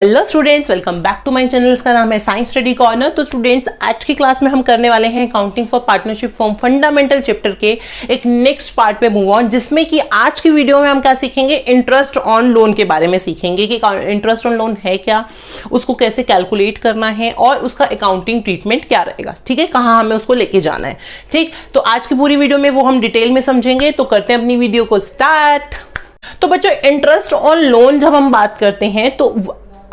Hello students, welcome back to my channel. इसका नाम है साइंस स्टडी कॉर्नर। तो स्टूडेंट्स, आज की क्लास में हम करने वाले हैं accounting for partnership form fundamental chapter के एक नेक्स्ट पार्ट पे मूव ऑन, जिसमें कि आज की वीडियो में हम क्या सीखेंगे, इंटरेस्ट ऑन लोन के बारे में सीखेंगे कि इंटरेस्ट ऑन लोन है क्या, उसको कैसे कैलकुलेट करना है और उसका अकाउंटिंग ट्रीटमेंट क्या रहेगा। ठीक है, कहाँ हमें उसको लेके जाना है। ठीक, तो आज की पूरी वीडियो में वो हम डिटेल में समझेंगे। तो करते हैं अपनी वीडियो को स्टार्ट। तो बच्चों, इंटरेस्ट ऑन लोन जब हम बात करते हैं तो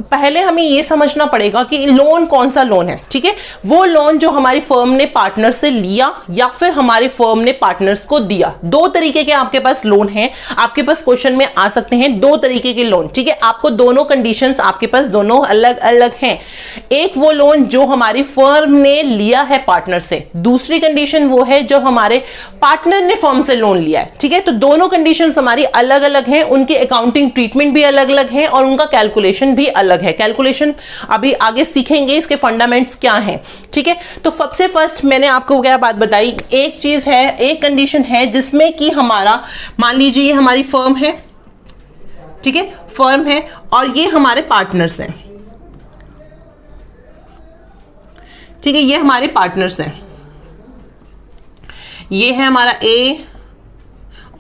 पहले हमें यह समझना पड़ेगा कि लोन कौन सा लोन है। ठीक है, वो लोन जो हमारी फर्म ने पार्टनर से लिया या फिर हमारी फर्म ने पार्टनर्स को दिया। दो तरीके के आपके पास लोन हैं, आपके पास क्वेश्चन में आ सकते हैं दो तरीके के लोन। ठीक है, आपको दोनों कंडीशंस आपके पास दोनों अलग अलग हैं। एक वो लोन जो हमारी फर्म ने लिया है पार्टनर से, दूसरी कंडीशन वो है जो हमारे पार्टनर ने फर्म से लोन लिया है। ठीक है, तो दोनों कंडीशन हमारी अलग अलग हैं, उनकी अकाउंटिंग ट्रीटमेंट भी अलग अलग है और उनका कैलकुलेशन भी अलग है। कैलकुलेशन अभी आगे सीखेंगे, इसके फंडामेंट्स क्या हैं। ठीक है, तो सबसे फर्स्ट मैंने आपको क्या बात बताई, एक चीज है, एक कंडीशन है जिसमें कि हमारा, मान लीजिए हमारी फर्म है। ठीक है, फर्म है और ये हमारे पार्टनर्स हैं। ठीक है, ये हमारे पार्टनर्स हैं, ये है हमारा ए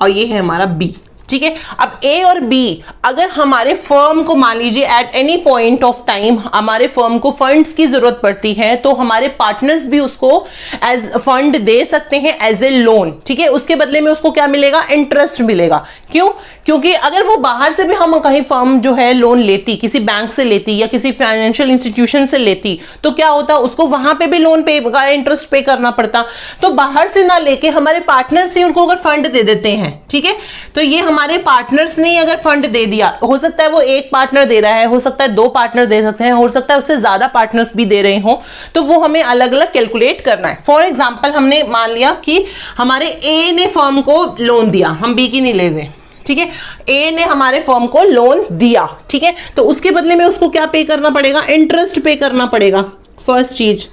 और ये है हमारा बी। ठीक है, अब ए और बी अगर हमारे फर्म को, मान लीजिए at any point of time हमारे फर्म को फंड्स की जरूरत पड़ती है, तो हमारे पार्टनर्स भी उसको एज फंड दे सकते हैं एज ए लोन। ठीक है, उसके बदले में उसको क्या मिलेगा, इंटरेस्ट मिलेगा। क्यों? क्योंकि अगर वो बाहर से भी हम कहीं फर्म जो है लोन लेती, किसी बैंक से लेती या किसी फाइनेंशियल इंस्टीट्यूशन से लेती, तो क्या होता, उसको वहां पे भी लोन पे का इंटरेस्ट पे करना पड़ता। तो बाहर से ना लेके हमारे पार्टनर से उनको अगर फंड दे देते हैं, ठीक है, तो ये हमारे पार्टनर्स ने अगर फंड दे दिया, हो सकता है वो एक पार्टनर दे रहा है, हो सकता है दो पार्टनर दे सकते हैं, हो सकता है उससे ज्यादा पार्टनर्स भी दे रहे हो, तो वो हमें अलग अलग कैलकुलेट करना है। फॉर एग्जांपल, हमने मान लिया कि हमारे ए ने फर्म को लोन दिया, हम बी की नहीं ले रहे। ठीक है, ए ने हमारे फर्म को लोन दिया। ठीक है, तो उसके बदले में उसको क्या पे करना पड़ेगा, इंटरेस्ट पे करना पड़ेगा, फर्स्ट चीज।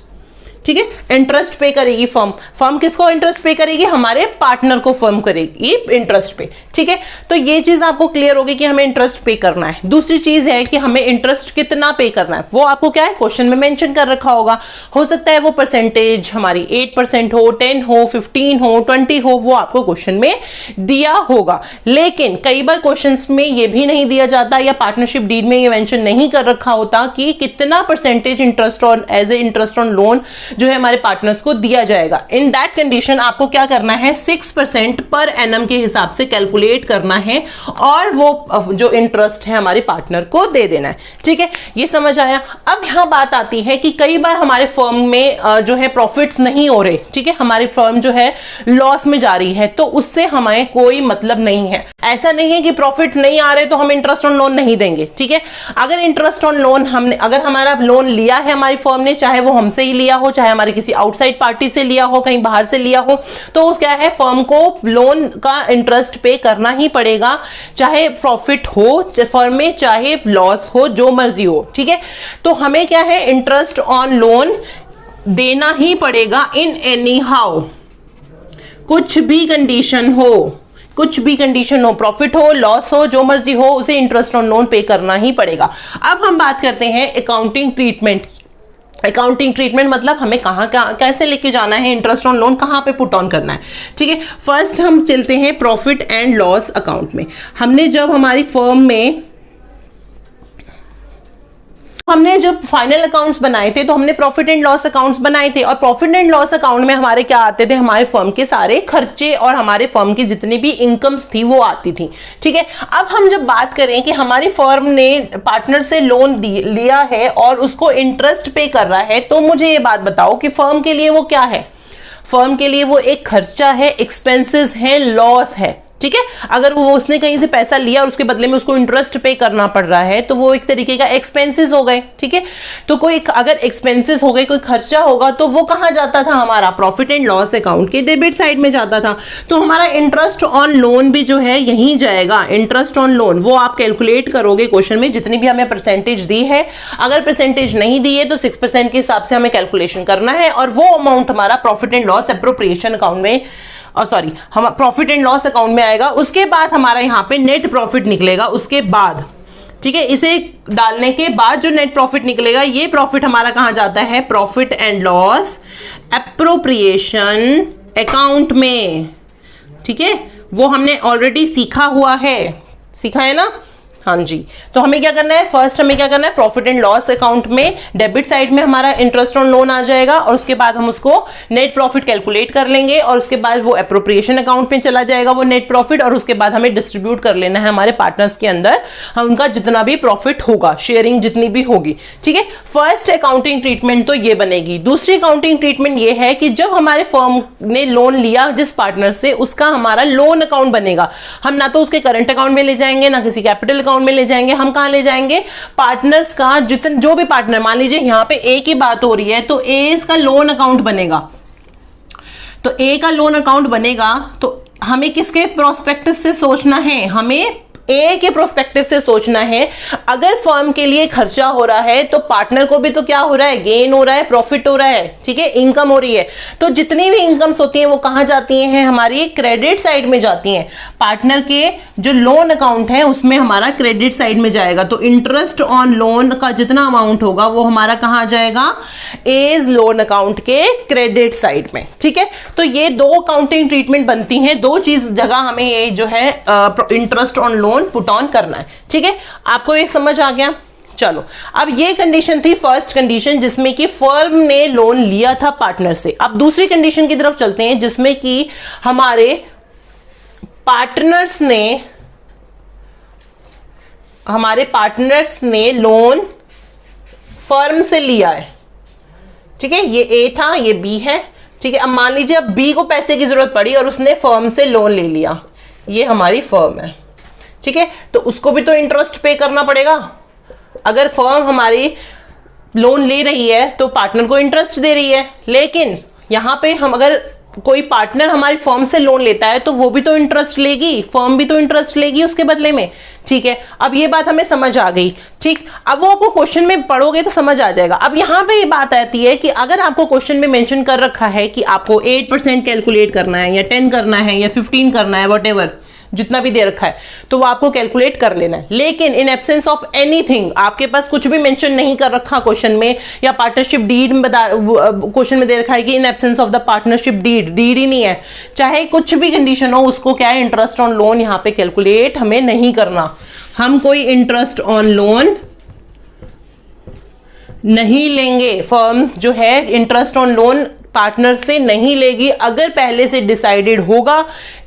ठीक है, इंटरेस्ट पे करेगी फर्म। फर्म किसको इंटरेस्ट पे करेगी, हमारे पार्टनर को फर्म करेगी इंटरेस्ट पे। ठीक है, तो ये चीज आपको क्लियर होगी कि हमें इंटरेस्ट पे करना है। दूसरी चीज है कि हमें इंटरेस्ट कितना पे करना है, वो आपको क्या है, क्वेश्चन में मेंशन कर रखा होगा। हो सकता है वो परसेंटेज हमारी 8% हो, 10 हो, 15 हो, 20 हो, वो आपको क्वेश्चन में दिया होगा। लेकिन कई बार क्वेश्चन में ये भी नहीं दिया जाता या पार्टनरशिप डीड में ये मेंशन नहीं कर रखा होता कि कितना percentage interest on as a interest on loan जो है हमारे पार्टनर्स को दिया जाएगा। इन दैट कंडीशन आपको क्या करना है, 6% पर एनम के हिसाब से कैलकुलेट करना है और वो जो इंटरेस्ट है हमारे पार्टनर को दे देना है। ठीक है, ये समझ आया। अब यहां बात आती है कि कई बार हमारे फर्म में जो है प्रॉफिट्स नहीं हो रहे। ठीक है, हमारी फर्म जो है लॉस में जा रही है, तो उससे हमें कोई मतलब नहीं है। ऐसा नहीं है कि प्रॉफिट नहीं आ रहे तो हम इंटरेस्ट ऑन लोन नहीं देंगे। ठीक है, अगर इंटरेस्ट ऑन लोन हमने, अगर हमारा लोन लिया है हमारी फर्म ने, चाहे वो हमसे ही लिया हो, चाहे हमारे किसी आउटसाइड पार्टी से लिया हो, कहीं बाहर से लिया हो, तो क्या है, फर्म को लोन का इंटरेस्ट पे करना ही पड़ेगा, चाहे प्रॉफिट हो फर्म में, चाहे लॉस हो, जो मर्जी हो। ठीक है, तो हमें क्या है, इंटरेस्ट ऑन लोन देना ही पड़ेगा इन एनी हाउ, कुछ भी कंडीशन हो, कुछ भी कंडीशन हो, प्रॉफिट हो, लॉस हो, जो मर्जी हो, उसे इंटरेस्ट ऑन लोन पे करना ही पड़ेगा। अब हम बात करते हैं अकाउंटिंग ट्रीटमेंट। अकाउंटिंग ट्रीटमेंट मतलब हमें कहाँ कैसे लेके जाना है, इंटरेस्ट ऑन लोन कहाँ पे पुट ऑन करना है। ठीक है, फर्स्ट हम चलते हैं प्रॉफिट एंड लॉस अकाउंट में। हमने जब फाइनल अकाउंट्स बनाए थे तो हमने प्रॉफिट एंड लॉस अकाउंट्स बनाए थे, और प्रॉफिट एंड लॉस अकाउंट में हमारे क्या आते थे, हमारे फर्म के सारे खर्चे और हमारे फर्म की जितनी भी इनकम्स थी वो आती थी। ठीक है, अब हम जब बात करें कि हमारी फर्म ने पार्टनर से लोन लिया है और उसको इंटरेस्ट पे कर रहा है, तो मुझे ये बात बताओ कि फर्म के लिए वो क्या है, फर्म के लिए वो एक खर्चा है, एक्सपेंसेस है, लॉस है। ठीक है, अगर वो उसने कहीं से पैसा लिया और उसके बदले में उसको इंटरेस्ट पे करना पड़ रहा है, तो वो एक तरीके का एक्सपेंसेस हो गए। ठीक है, तो कोई अगर एक्सपेंसेस हो गए, कोई खर्चा होगा, तो वो कहां जाता था, हमारा प्रॉफिट एंड लॉस अकाउंट के डेबिट साइड में जाता था। तो हमारा इंटरेस्ट ऑन लोन भी जो है यहीं जाएगा। इंटरेस्ट ऑन लोन वो आप कैलकुलेट करोगे क्वेश्चन में, जितनी भी हमें परसेंटेज दी है, अगर परसेंटेज नहीं दी है तो 6% के हिसाब से हमें कैलकुलेशन करना है, और वो अमाउंट हमारा profit and loss appropriation account में, और सॉरी, हम प्रॉफिट एंड लॉस अकाउंट में आएगा। उसके बाद हमारा यहाँ पे नेट प्रॉफिट निकलेगा उसके बाद। ठीक है। इसे डालने के बाद जो नेट प्रॉफिट निकलेगा, ये प्रॉफिट हमारा कहाँ जाता है, profit and loss appropriation account में। ठीक है, वो हमने ऑलरेडी सीखा हुआ है, सीखा है ना। हाँ जी, तो हमें क्या करना है, फर्स्ट हमें क्या करना है, प्रॉफिट एंड लॉस अकाउंट में डेबिट साइड में हमारा इंटरेस्ट ऑन लोन आ जाएगा, और उसके बाद हम उसको नेट प्रॉफिट कैलकुलेट कर लेंगे, और उसके बाद वो एप्रोप्रिएशन अकाउंट में चला जाएगा वो नेट प्रॉफिट, और उसके बाद हमें डिस्ट्रीब्यूट कर लेना है हमारे पार्टनर्स के अंदर, हम उनका जितना भी प्रॉफिट होगा, शेयरिंग जितनी भी होगी। ठीक है, फर्स्ट अकाउंटिंग ट्रीटमेंट तो ये बनेगी। दूसरी अकाउंटिंग ट्रीटमेंट ये है कि जब हमारे फर्म ने लोन लिया जिस पार्टनर से, उसका हमारा लोन अकाउंट बनेगा। हम ना तो उसके करंट अकाउंट में ले जाएंगे, ना किसी कैपिटल अकाउंट में ले जाएंगे, हम कहां ले जाएंगे, पार्टनर्स का जो भी पार्टनर, मान लीजिए यहां पे ए की बात हो रही है, तो ए का लोन अकाउंट बनेगा। तो ए का लोन अकाउंट बनेगा, तो हमें किसके प्रोस्पेक्टस से सोचना है, हमें ए के प्रोस्पेक्टिव से सोचना है। अगर फर्म के लिए खर्चा हो रहा है तो पार्टनर को भी तो क्या हो रहा है, गेन हो रहा है, प्रॉफिट हो रहा है। ठीक है, इनकम हो रही है। तो जितनी भी इनकम्स होती हैं वो कहां जाती हैं, हमारी क्रेडिट साइड में जाती हैं। पार्टनर के जो लोन अकाउंट है उसमें हमारा क्रेडिट साइड में जाएगा। तो इंटरेस्ट ऑन लोन का जितना अमाउंट होगा वो हमारा कहां जाएगा, एज लोन अकाउंट के क्रेडिट साइड में। ठीक है, तो ये दो अकाउंटिंग ट्रीटमेंट बनती हैं, दो चीज जगह हमें ये जो है interest on loan put on करना है। ठीक है, आपको ये समझ आ गया। चलो, अब ये कंडीशन थी फर्स्ट कंडीशन, जिसमें कि फर्म ने लोन लिया था पार्टनर से। अब दूसरी कंडीशन की तरफ चलते हैं, जिसमें कि हमारे पार्टनर्स ने लोन फर्म से लिया है। ठीक है, ये ए था, ये बी है। ठीक है, अब मान लीजिए अब बी को पैसे की जरूरत पड़ी और उसने फर्म से लोन ले लिया, ये हमारी फर्म है। ठीक है, तो उसको भी तो इंटरेस्ट पे करना पड़ेगा। अगर फर्म हमारी लोन ले रही है तो पार्टनर को इंटरेस्ट दे रही है, लेकिन यहां पे हम अगर कोई पार्टनर हमारी फर्म से लोन लेता है तो वो भी तो इंटरेस्ट लेगी, फर्म भी तो इंटरेस्ट लेगी उसके बदले में। ठीक है, अब ये बात हमें समझ आ गई। ठीक, अब वो आपको क्वेश्चन में पढ़ोगे तो समझ आ जाएगा। अब यहां पे ये बात आती है कि अगर आपको क्वेश्चन में मेंशन कर रखा है कि आपको 8% कैलकुलेट करना है, या 10 करना है, या 15 करना है, वॉट जितना भी दे रखा है, तो वो आपको कैलकुलेट कर लेना है। लेकिन इन एब्सेंस ऑफ एनीथिंग, आपके पास कुछ भी मेंशन नहीं कर रखा क्वेश्चन में, या पार्टनरशिप डीड में क्वेश्चन में दे रखा है कि in absence of the partnership deed ही नहीं है, चाहे कुछ भी कंडीशन हो, उसको क्या है, इंटरेस्ट ऑन लोन यहां पे कैलकुलेट हमें नहीं करना। हम कोई इंटरेस्ट ऑन लोन नहीं लेंगे, फर्म जो है इंटरेस्ट ऑन लोन पार्टनर से नहीं लेगी। अगर पहले से डिसाइडेड होगा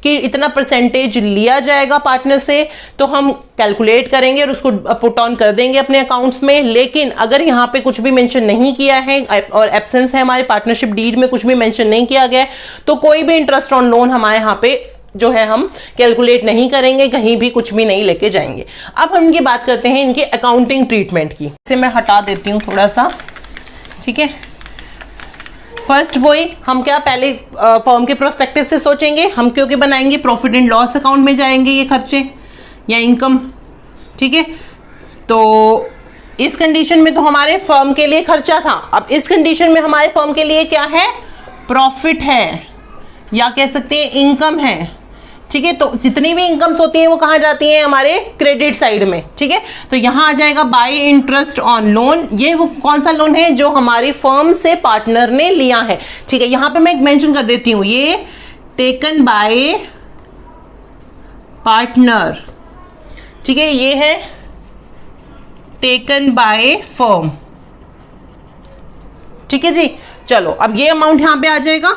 कि इतना परसेंटेज लिया जाएगा पार्टनर से, तो हम कैलकुलेट करेंगे और उसको पुट ऑन कर देंगे अपने अकाउंट्स में। लेकिन अगर यहाँ पे कुछ भी मेंशन नहीं किया है और एब्सेंस है, हमारे पार्टनरशिप डीड में कुछ भी मेंशन नहीं किया गया है, तो कोई भी इंटरेस्ट ऑन लोन हमारे यहाँ पे जो है हम कैलकुलेट नहीं करेंगे, कहीं भी कुछ भी नहीं लेके जाएंगे। अब हम इनकी बात करते हैं इनके अकाउंटिंग ट्रीटमेंट की। इसे मैं हटा देती हूँ थोड़ा सा। ठीक है, फर्स्ट वही हम क्या पहले फर्म के प्रोस्पेक्टिव से सोचेंगे, हम क्योंकि बनाएंगे प्रॉफिट एंड लॉस अकाउंट में जाएंगे ये खर्चे या इनकम। ठीक है, तो इस कंडीशन में तो हमारे फर्म के लिए खर्चा था। अब इस कंडीशन में हमारे फर्म के लिए क्या है, प्रॉफिट है, या कह सकते हैं इनकम है। ठीक है, तो जितनी भी इनकम्स होती हैं वो कहां जाती हैं, हमारे क्रेडिट साइड में। ठीक है, तो यहां आ जाएगा बाय इंटरेस्ट ऑन लोन। ये वो कौन सा लोन है जो हमारी फर्म से पार्टनर ने लिया है। ठीक है, यहां पे मैं मेंशन कर देती हूं, ये टेकन बाय पार्टनर। ठीक है, ये है टेकन बाय फर्म। ठीक है जी, चलो अब ये अमाउंट यहां पे आ जाएगा।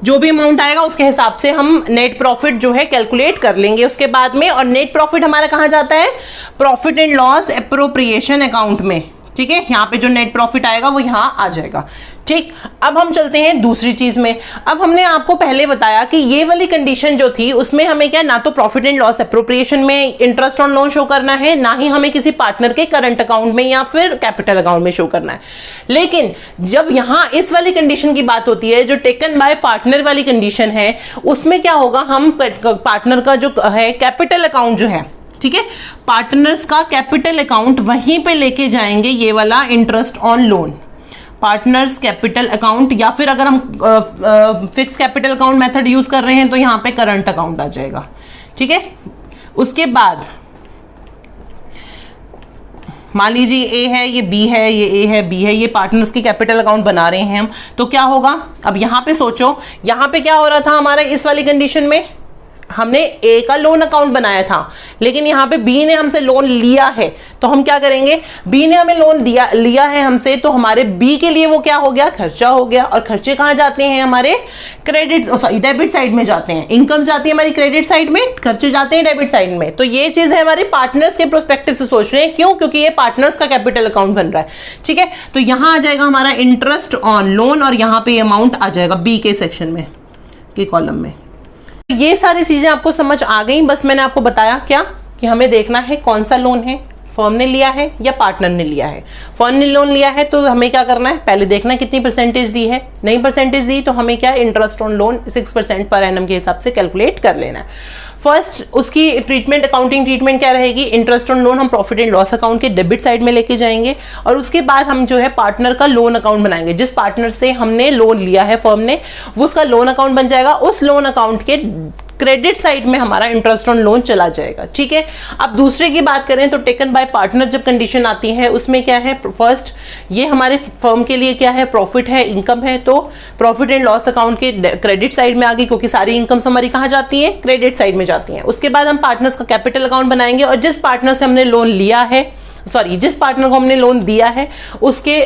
जो भी अमाउंट आएगा उसके हिसाब से हम नेट प्रॉफिट जो है कैलकुलेट कर लेंगे उसके बाद में। और नेट प्रॉफिट हमारा कहां जाता है, profit and loss appropriation account में। ठीक है, यहाँ पे जो नेट प्रॉफिट आएगा वो यहाँ आ जाएगा। ठीक, अब हम चलते हैं दूसरी चीज में। अब हमने आपको पहले बताया कि ये वाली कंडीशन जो थी उसमें हमें क्या, ना तो प्रॉफिट एंड लॉस एप्रोप्रिएशन में इंटरेस्ट ऑन लोन शो करना है, ना ही हमें किसी पार्टनर के करंट अकाउंट में या फिर कैपिटल अकाउंट में शो करना है। लेकिन जब यहाँ इस वाली कंडीशन की बात होती है, जो टेकन बाय पार्टनर वाली कंडीशन है, उसमें क्या होगा, हम पार्टनर का जो है कैपिटल अकाउंट जो है, ठीक है, पार्टनर्स का कैपिटल अकाउंट वहीं पे लेके जाएंगे ये वाला interest on loan, partners capital account. या फिर अगर हम fix capital account method use कर रहे हैं तो यहां पे करंट अकाउंट आ जाएगा। ठीक है, उसके बाद मान लीजिए ए है, ये बी है, ये ए है, बी है, ये पार्टनर्स की कैपिटल अकाउंट बना रहे हैं हम, तो क्या होगा? अब यहां पे सोचो, यहां पे क्या हो रहा था हमारा इस वाली कंडीशन में, हमने ए का लोन अकाउंट बनाया था, लेकिन यहाँ पे बी ने हमसे लोन लिया है, तो हम क्या करेंगे? बी ने हमें लोन लिया है हमसे, तो हमारे बी के लिए वो क्या हो गया? खर्चा हो गया। और खर्चे कहाँ जाते हैं? हमारे डेबिट साइड में जाते हैं। इनकम जाती है हमारी क्रेडिट साइड में, खर्चे जाते हैं डेबिट साइड में। तो ये चीज है हमारे पार्टनर्स के प्रोस्पेक्टिव से सोच रहे हैं। क्यों? क्योंकि ये पार्टनर्स का कैपिटल अकाउंट बन रहा है। ठीक है, तो यहां आ जाएगा हमारा इंटरेस्ट ऑन लोन, और यहां पे अमाउंट आ जाएगा बी के सेक्शन में, के कॉलम में। ये सारी चीजें आपको समझ आ गई। बस मैंने आपको बताया क्या कि हमें देखना है कौन सा लोन है, फर्म ने लिया है या पार्टनर ने लिया है। फर्म ने लोन लिया है तो हमें क्या करना है? पहले देखना है कितनी परसेंटेज दी है। नहीं परसेंटेज दी तो हमें क्या, interest on loan 6% per annum के हिसाब से कैलकुलेट कर लेना है। फर्स्ट उसकी ट्रीटमेंट, अकाउंटिंग ट्रीटमेंट क्या रहेगी? इंटरेस्ट ऑन लोन हम प्रॉफिट एंड लॉस अकाउंट के डेबिट साइड में लेके जाएंगे, और उसके बाद हम जो है पार्टनर का लोन अकाउंट बनाएंगे। जिस पार्टनर से हमने लोन लिया है फर्म ने, वो उसका लोन अकाउंट बन जाएगा। उस लोन अकाउंट के क्रेडिट साइड में हमारा इंटरेस्ट ऑन लोन चला जाएगा। ठीक है, अब दूसरे की बात करें तो टेकन बाय पार्टनर जब कंडीशन आती है, उसमें क्या है? फर्स्ट ये हमारे फर्म के लिए क्या है? प्रॉफिट है, इनकम है, तो प्रॉफिट एंड लॉस अकाउंट के क्रेडिट साइड में आ गई, क्योंकि सारी इनकम हमारी कहां जाती है? क्रेडिट साइड में जाती है। उसके बाद हम पार्टनर्स का कैपिटल अकाउंट बनाएंगे, और जिस पार्टनर से हमने लोन लिया है, जिस पार्टनर को हमने लोन दिया है, उसके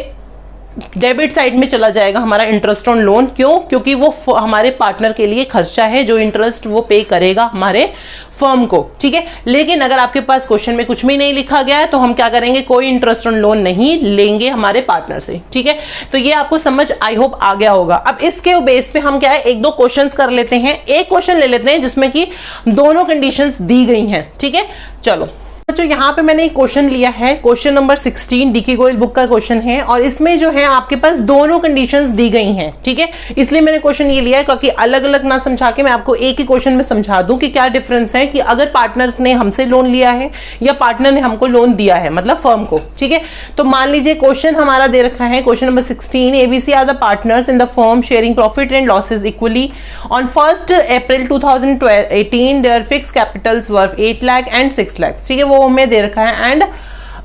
डेबिट साइड में चला जाएगा हमारा इंटरेस्ट ऑन लोन। क्यों? क्योंकि वो हमारे पार्टनर के लिए खर्चा है, जो इंटरेस्ट वो पे करेगा हमारे फर्म को। ठीक है, लेकिन अगर आपके पास क्वेश्चन में कुछ भी नहीं लिखा गया है तो हम क्या करेंगे? कोई इंटरेस्ट ऑन लोन नहीं लेंगे हमारे पार्टनर से। ठीक है, तो ये आपको समझ आई होप आ गया होगा। अब इसके बेस पे हम क्या है, एक दो क्वेश्चंस कर लेते हैं। एक क्वेश्चन ले लेते हैं जिसमें कि दोनों कंडीशंस दी गई हैं। ठीक है, चलो बच्चों, यहाँ पे मैंने एक क्वेश्चन लिया है, question number 16 D K Goyal book का क्वेश्चन है, और इसमें जो है आपके पास दोनों कंडीशंस दी गई हैं। ठीक है, इसलिए मैंने क्वेश्चन ये लिया है क्योंकि अलग अलग ना समझा के मैं आपको एक ही क्वेश्चन में समझा दूं कि क्या डिफरेंस है कि अगर पार्टनर ने हमसे लोन लिया है या पार्टनर ने हमको लोन दिया है, मतलब फर्म को। ठीक है, तो मान लीजिए क्वेश्चन हमारा दे रखा है, question number 16, A B C are the partners in the firm sharing profit and losses equally on 1 April 2018 their fix capitals worth 8 lakh and 6 lakh. ठीक है, वो हमें दे रखा है, एंड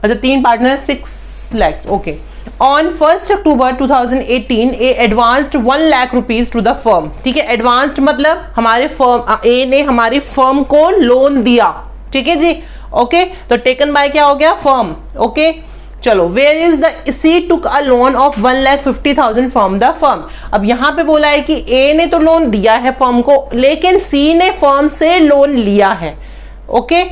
द तीन partner 6 lakh. Okay, on 1 October 2018 A advanced 1 lakh rupees to the firm. ठीक है, एडवांस्ड मतलब हमारे फर्म ए ने हमारी फर्म को लोन दिया। ठीक है जी, ओके, तो टेकन बाय क्या हो गया? फर्म। ओके, चलो, where is the C took a loan of 1,50,000 from the firm. अब यहां पे बोला है कि ए ने तो लोन दिया है फर्म को, लेकिन सी ने फर्म से लोन लिया है। Okay,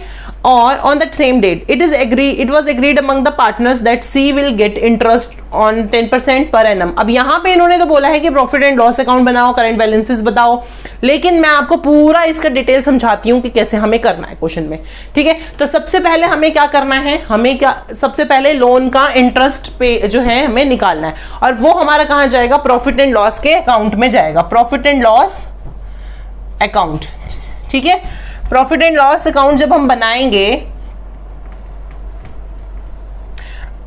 or on that same date it was agreed among the partners that C will get interest on 10% per annum। अब यहां पे इन्होंने तो बोला है कि प्रॉफिट एंड लॉस अकाउंट बनाओ, करंट बैलेंसेस बताओ, लेकिन मैं आपको पूरा इसका डिटेल समझाती हूं कि कैसे हमें करना है क्वेश्चन में। ठीक है, तो सबसे पहले हमें क्या करना है? हमें क्या, सबसे पहले लोन का इंटरेस्ट पे जो है हमें निकालना है, और वो हमारा कहां जाएगा? प्रॉफिट एंड लॉस के अकाउंट में जाएगा, प्रॉफिट एंड लॉस अकाउंट। ठीक है, प्रॉफिट एंड लॉस अकाउंट जब हम बनाएंगे,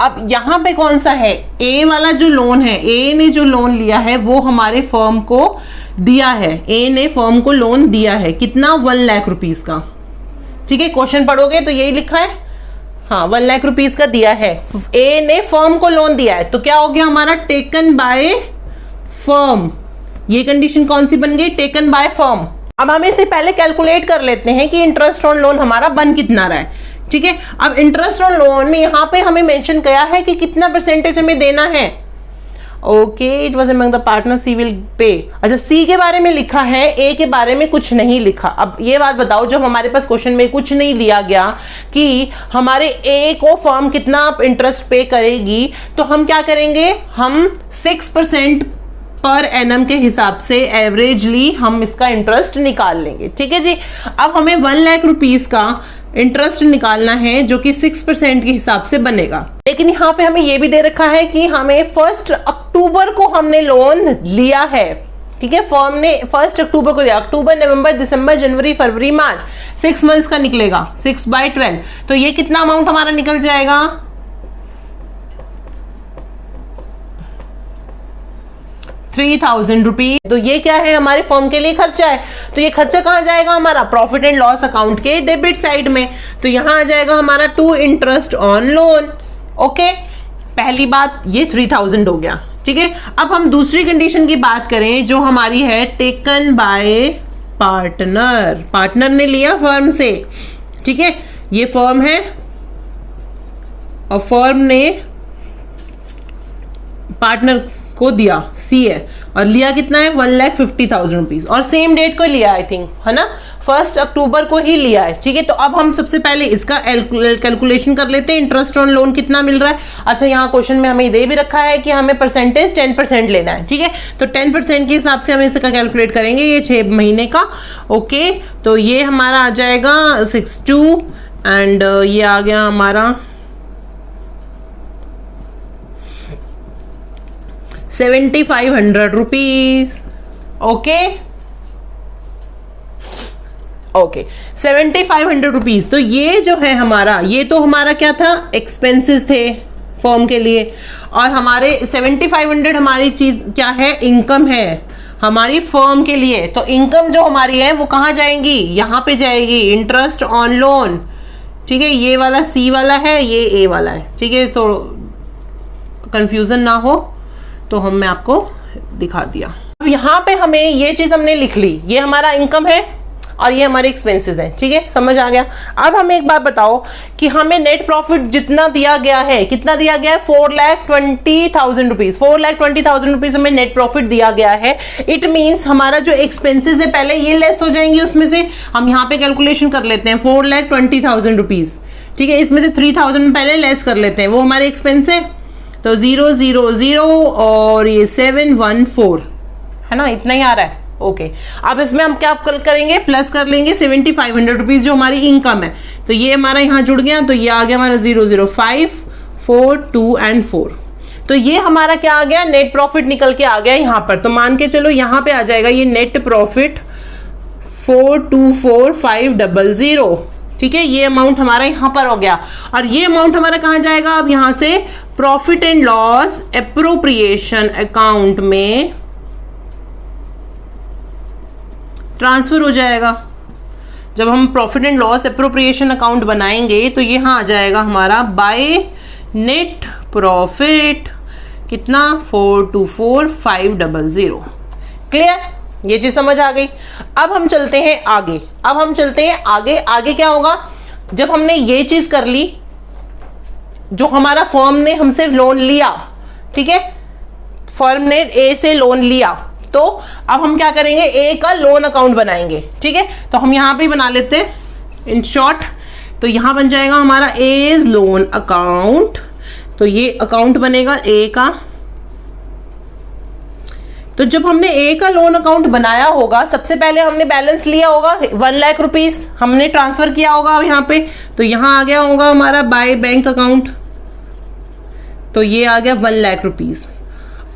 अब यहां पे कौन सा है? ए वाला जो लोन है, ए ने जो लोन लिया है वो हमारे फर्म को दिया है। ए ने फर्म को लोन दिया है, कितना? 1 लाख रुपीस का। ठीक है, क्वेश्चन पढ़ोगे तो यही लिखा है, हाँ 1 लाख रुपीस का दिया है। ए ने फर्म को लोन दिया है, तो क्या हो गया हमारा? Taken by firm. ये कंडीशन कौन सी बन गई? Taken by firm. अब हम इसे पहले कैलकुलेट कर लेते हैं कि इंटरेस्ट ऑन लोन हमारा बन कितना रहा है। ठीक है, अब इंटरेस्ट ऑन लोन में यहां पे हमें मेंशन किया है कि कितना परसेंटेज हमें देना है। Okay, it was among the partner C will pay. अच्छा, सी के बारे में लिखा है, ए के बारे में कुछ नहीं लिखा। अब ये बात बताओ, जब हमारे पास क्वेश्चन में कुछ नहीं दिया गया कि हमारे ए को फर्म कितना इंटरेस्ट पे करेगी, तो हम क्या करेंगे? हम 6% पर एनम के हिसाब से एवरेजली हम इसका इंटरेस्ट निकाल लेंगे। ठीक है जी, अब हमें 1 लाख रुपीस का इंटरेस्ट निकालना है जो कि 6% के हिसाब से बनेगा। लेकिन यहाँ पे हमें यह भी दे रखा है कि हमें 1 अक्टूबर को हमने लोन लिया है। ठीक है, फर्म ने 1 अक्टूबर को लिया, अक्टूबर, नवंबर, दिसंबर, जनवरी, फरवरी, मार्च, 6 मंथ्स का निकलेगा, 6/12। तो ये कितना अमाउंट हमारा निकल जाएगा? 3,000 रुपीज। तो ये क्या है? हमारे फर्म के लिए खर्चा है। तो ये खर्चा कहां जाएगा हमारा? प्रॉफिट एंड लॉस अकाउंट के डेबिट साइड में। तो यहां आ जाएगा हमारा to interest on loan. Okay, पहली बात ये 3000 हो गया, ठीक है। अब हम दूसरी कंडीशन की बात करें जो हमारी है टेकन बाय पार्टनर, पार्टनर ने लिया फर्म से, ठीक है, ये फर्म है और फर्म ने पार्टनर को दिया, सी है, और लिया कितना है 1,50,000 रुपीज, और सेम डेट को लिया आई थिंक, है ना, 1 अक्टूबर को ही लिया है, ठीक है। तो अब हम सबसे पहले इसका कैलकुलेशन कर लेते हैं, इंटरेस्ट ऑन लोन कितना मिल रहा है। अच्छा, यहाँ क्वेश्चन में हमें दे भी रखा है कि हमें परसेंटेज 10% लेना है, ठीक है। तो 10% के हिसाब से हम इसका कैलकुलेट करेंगे, ये 6 महीने का, ओके। तो ये हमारा आ जाएगा 62 एंड ये आ गया हमारा 7,500 रुपीज, ओके ओके, 7,500 रुपीज। तो ये जो है हमारा, ये तो हमारा क्या था, एक्सपेंसेस थे फॉर्म के लिए, और हमारे 7,500 हमारी चीज क्या है, इनकम है हमारी फर्म के लिए। तो इनकम जो हमारी है वो कहाँ जाएंगी, यहाँ पे जाएगी, इंटरेस्ट ऑन लोन, ठीक है। ये वाला सी वाला है, ये ए वाला है, ठीक है, तो कंफ्यूजन ना हो तो मैं आपको दिखा दिया। अब यहाँ पे हमें ये चीज हमने लिख ली, ये हमारा इनकम है और ये हमारे एक्सपेंसेस हैं, ठीक है, समझ आ गया। अब हमें एक बात बताओ कि हमें नेट प्रॉफिट जितना दिया गया है, कितना दिया गया है, 4,20,000 रुपीज, 4,20,000 रुपीज हमें नेट प्रॉफिट दिया गया है। इट मींस हमारा जो एक्सपेंसेस है पहले ये लेस हो जाएंगे, उसमें से हम यहाँ पे कैलकुलेशन कर लेते हैं 4,20,000 रुपीज, ठीक है, इसमें से 3,000 पहले लेस कर लेते हैं, वो हमारे एक्सपेंस है। तो 0,0,0 और ये 714, है ना, इतना ही आ रहा है, ओके। अब इसमें हम क्या करेंगे, प्लस कर लेंगे 7,500 रुपीज जो हमारी इनकम है, तो ये हमारा यहाँ जुड़ गया, तो ये आ गया हमारा 0,05, 4, 2 एंड 4। तो ये हमारा क्या आ गया, नेट प्रॉफिट निकल के आ गया यहाँ पर। तो मान के चलो यहाँ पे आ जाएगा ये नेट प्रॉफिट 424,500, ठीक है, ये अमाउंट हमारा यहाँ पर हो गया। और ये अमाउंट हमारा कहाँ जाएगा, अब यहाँ से profit and loss appropriation account में ट्रांसफर हो जाएगा। जब हम profit and loss appropriation account बनाएंगे तो ये यहाँ आ जाएगा हमारा बाय नेट प्रॉफिट कितना, 424,500। क्लियर, ये चीज समझ आ गई। अब हम चलते हैं आगे, आगे क्या होगा, जब हमने ये चीज कर ली, जो हमारा फर्म ने हमसे लोन लिया, ठीक है, फर्म ने ए से लोन लिया, तो अब हम क्या करेंगे, ए का लोन अकाउंट बनाएंगे, ठीक है। तो हम यहां पे बना लेते हैं इन शॉर्ट, तो यहां बन जाएगा हमारा एज लोन अकाउंट। तो ये अकाउंट बनेगा ए का। तो जब हमने ए का लोन अकाउंट बनाया होगा, सबसे पहले हमने बैलेंस लिया होगा 1 लाख रुपीज, हमने ट्रांसफर किया होगा यहाँ पे, तो यहाँ आ गया होगा हमारा बाय बैंक अकाउंट, तो ये आ गया 1 लाख रुपीज।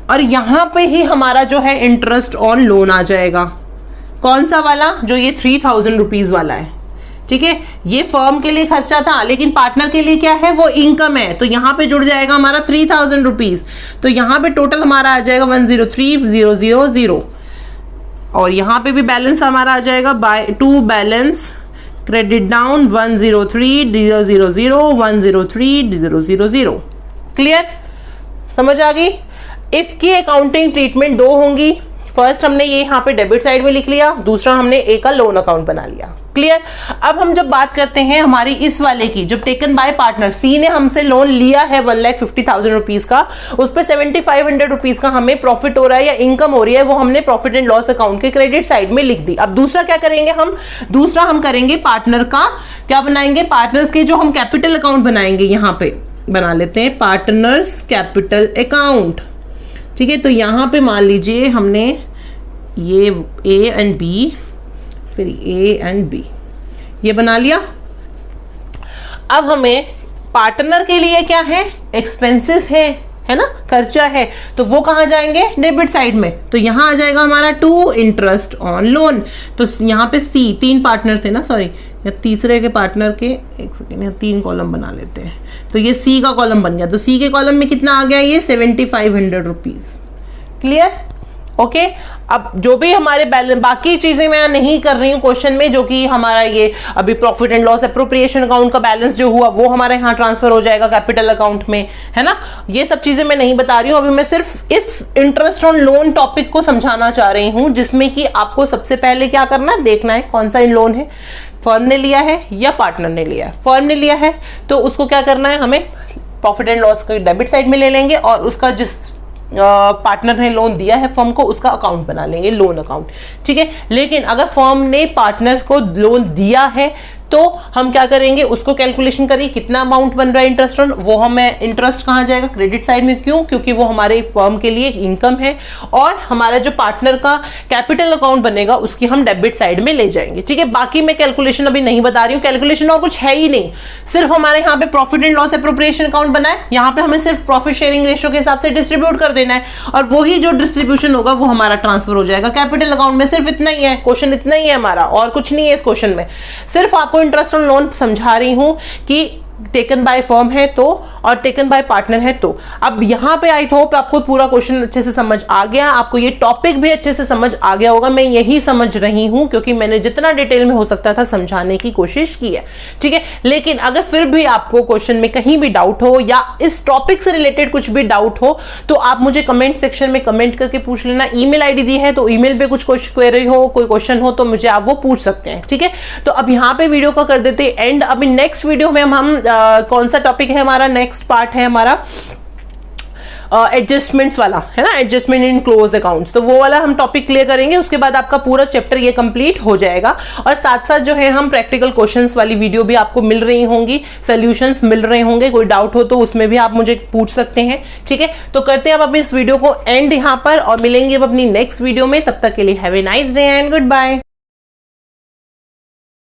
और यहां पे ही हमारा जो है इंटरेस्ट ऑन लोन आ जाएगा, कौन सा वाला, जो ये 3,000 रुपीज वाला है, ठीक है। ये फर्म के लिए खर्चा था, लेकिन पार्टनर के लिए क्या है, वो इनकम है, तो यहाँ पे जुड़ जाएगा हमारा 3,000 रुपीज। तो यहाँ पे टोटल हमारा आ जाएगा 103,000, और यहाँ पे भी बैलेंस हमारा आ जाएगा by two balance credit down 103,000, 103,000। Clear, समझ आ गई। इसकी अकाउंटिंग ट्रीटमेंट 2 होंगी। फर्स्ट हमने ये यहाँ पे डेबिट साइड में लिख लिया, दूसरा हमने ए का लोन अकाउंट बना लिया। क्लियर। अब हम जब बात करते हैं हमारी इस वाले की, जब टेकन बाय पार्टनर, सी ने हमसे लोन लिया है 1,50,000 रुपीज का, उस पर 7,500 रुपीज का हमें प्रॉफिट हो रहा है या इनकम हो रही है, वो हमने प्रॉफिट एंड लॉस अकाउंट के क्रेडिट साइड में लिख दी। अब दूसरा क्या करेंगे हम, दूसरा हम करेंगे पार्टनर का, क्या बनाएंगे, पार्टनर्स के जो हम कैपिटल अकाउंट बनाएंगे, यहां पे बना लेते हैं पार्टनर्स कैपिटल अकाउंट। ठीक है, तो यहां पे मान लीजिए हमने ये ए एंड बी, फिर ए एंड बी, ये बना लिया। अब हमें पार्टनर के लिए क्या है, एक्सपेंसेस है ना, खर्चा है, तो वो कहां जाएंगे, डेबिट साइड में। तो यहां आ जाएगा हमारा टू इंटरेस्ट ऑन लोन। तो यहां पे सी, 3 पार्टनर थे ना, सॉरी, या तीसरे के पार्टनर के, एक सेकेंड, या 3 कॉलम बना लेते हैं। तो ये सी का कॉलम बन गया, तो सी के कॉलम में कितना आ गया, ये 7,500 रुपीज। क्लियर। ओके अब जो भी हमारे बैलेंस, बाकी चीजें मैं नहीं कर रही हूँ क्वेश्चन में, जो कि हमारा ये अभी profit and loss appropriation account का बैलेंस जो हुआ वो हमारे यहाँ ट्रांसफर हो जाएगा कैपिटल अकाउंट में, है ना। ये सब चीजें मैं नहीं बता रही हूँ अभी, मैं सिर्फ इस इंटरेस्ट ऑन लोन टॉपिक को समझाना चाह रही हूँ, जिसमें कि आपको सबसे पहले क्या करना है, देखना है कौन सा लोन है, फर्म ने लिया है या पार्टनर ने लिया है। फर्म ने लिया है तो उसको क्या करना है, हमें प्रॉफिट एंड लॉस को डेबिट साइड में ले लेंगे और उसका जिस पार्टनर ने लोन दिया है फर्म को उसका अकाउंट बना लेंगे, लोन अकाउंट, ठीक है। लेकिन अगर फर्म ने पार्टनर्स को लोन दिया है तो हम क्या करेंगे, उसको कैलकुलेशन करिए कितना अमाउंट बन रहा है इंटरेस्ट ऑन, वो हमें इंटरेस्ट कहाँ जाएगा, क्रेडिट साइड में। क्यों? क्योंकि वो हमारे फर्म के लिए इनकम है और हमारा जो पार्टनर का कैपिटल अकाउंट बनेगा उसकी हम डेबिट साइड में ले जाएंगे, ठीक है। बाकी मैं कैलकुलेशन अभी नहीं बता रही हूँ, कैलकुलेशन और कुछ है ही नहीं, सिर्फ हमारे यहाँ पे profit and loss appropriation account बना है, यहाँ पे हमें सिर्फ प्रॉफिट शेयरिंग रेशियो के हिसाब से डिस्ट्रीब्यूट कर देना है और वही जो डिस्ट्रीब्यूशन होगा वो हमारा ट्रांसफर हो जाएगा कैपिटल अकाउंट में। सिर्फ इतना ही है, क्वेश्चन इतना ही है हमारा, और कुछ नहीं है इस क्वेश्चन में। सिर्फ आपको इंटरेस्ट ऑन लोन समझा रही हूं कि टेकन बाय फर्म है तो और टेकन बाय पार्टनर है तो। अब यहां पे आई होप आपको पूरा क्वेश्चन अच्छे से समझ आ गया, आपको ये टॉपिक भी अच्छे से समझ आ गया होगा। मैं यही समझ रही हूं क्योंकि मैंने जितना डिटेल में हो सकता था समझाने की कोशिश की है, ठीक है। लेकिन अगर फिर भी आपको क्वेश्चन में कहीं भी डाउट हो या इस टॉपिक से रिलेटेड कुछ भी डाउट हो तो आप मुझे कमेंट सेक्शन में कमेंट करके पूछ लेना। ईमेल आईडी दी है तो ईमेल पे कुछ क्वेरी हो, कोई क्वेश्चन हो तो मुझे आप वो पूछ सकते हैं, ठीक है। तो अब यहाँ पे वीडियो का कर देते एंड। अभी नेक्स्ट वीडियो में हम कौन सा टॉपिक है हमारा, नेक्स्ट पार्ट है हमारा एडजस्टमेंट्स वाला, है ना, एडजस्टमेंट इन क्लोज अकाउंट्स। तो वो वाला हम टॉपिक क्लियर करेंगे, उसके बाद आपका पूरा चैप्टर ये कंप्लीट हो जाएगा। और साथ साथ जो है हम प्रैक्टिकल क्वेश्चंस वाली वीडियो भी आपको मिल रही होंगी, सॉल्यूशंस मिल रहे होंगे, कोई डाउट हो तो उसमें भी आप मुझे पूछ सकते हैं, ठीक है। तो करते हैं अब अपनी इस वीडियो को एंड यहाँ पर और मिलेंगे अब अपनी नेक्स्ट वीडियो में। तब तक के लिए have a nice day and good bye.